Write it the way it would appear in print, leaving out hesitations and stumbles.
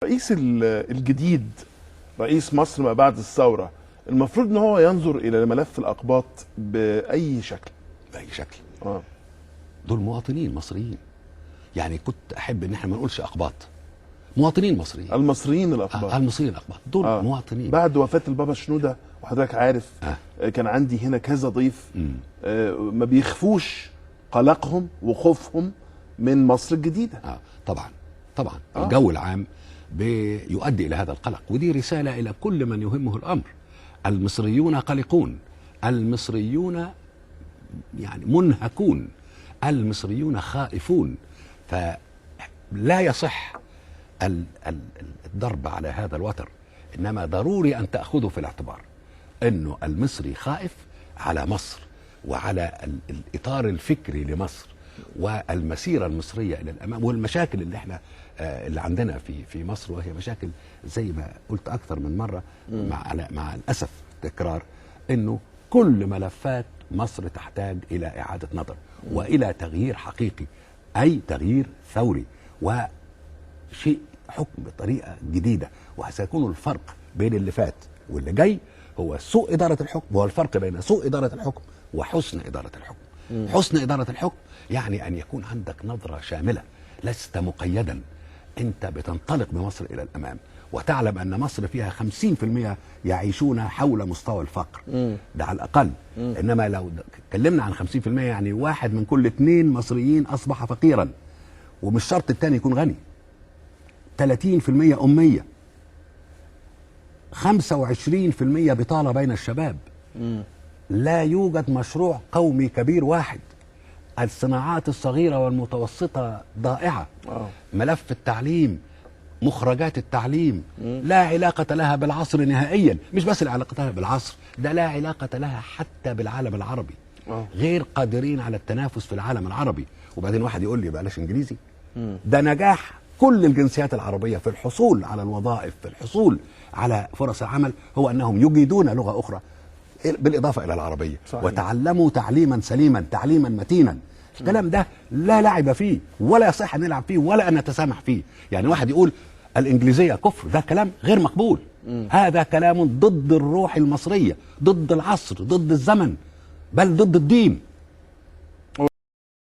الرئيس الجديد رئيس مصر ما بعد الثورة المفروض ان هو ينظر الى ملف الاقباط باي شكل؟ باي شكل. دول مواطنين مصريين، يعني كنت احب ان احنا ما نقولش اقباط، مواطنين مصريين. المصريين الاقباط. المصريين الاقباط دول مواطنين. بعد وفاة البابا شنودة وحضرتك عارف كان عندي هنا كذا ضيف ما بيخفوش قلقهم وخوفهم من مصر الجديدة. طبعا الجو العام بيؤدي الى هذا القلق، ودي رسالة الى كل من يهمه الامر. المصريون قلقون، المصريون يعني منهكون، المصريون خائفون. فلا يصح الضرب على هذا الوتر، انما ضروري ان تأخذوا في الاعتبار انه المصري خائف على مصر وعلى الاطار الفكري لمصر والمسيرة المصرية الى الامام، والمشاكل اللي احنا اللي عندنا في مصر، وهي مشاكل زي ما قلت اكثر من مرة مع الاسف تكرار، انه كل ملفات مصر تحتاج الى اعادة نظر والى تغيير حقيقي، اي تغيير ثوري وشيء حكم بطريقة جديدة. وسيكون الفرق بين اللي فات واللي جاي هو سوء إدارة الحكم، هو الفرق بين سوء إدارة الحكم وحسن إدارة الحكم. حسن إدارة الحكم يعني أن يكون عندك نظرة شاملة، لست مقيدا، أنت بتنطلق بمصر إلى الأمام، وتعلم أن مصر فيها 50% يعيشون حول مستوى الفقر، ده على الأقل. إنما لو اتكلمنا عن 50% يعني 1 من كل 2 مصريين أصبح فقيرا، ومش شرط التاني يكون غني. 30% أمية، 25% بطالة بين الشباب. لا يوجد مشروع قومي كبير واحد. الصناعات الصغيرة والمتوسطة ضائعة. ملف التعليم، مخرجات التعليم لا علاقة لها بالعصر نهائيا. مش بس لا علاقة لها بالعصر، ده لا علاقة لها حتى بالعالم العربي. غير قادرين على التنافس في العالم العربي. وبعدين واحد يقول لي بلاش انجليزي. ده نجاح كل الجنسيات العربية في الحصول على الوظائف، في الحصول على فرص العمل، هو أنهم يجيدون لغة أخرى بالإضافة إلى العربية. صحيح. وتعلموا تعليما سليما، تعليما متينا. الكلام ده لا لعب فيه، ولا يصح أن نلعب فيه، ولا أن نتسامح فيه. يعني واحد يقول الإنجليزية كفر، ده كلام غير مقبول. هذا كلام ضد الروح المصرية، ضد العصر، ضد الزمن، بل ضد الدين.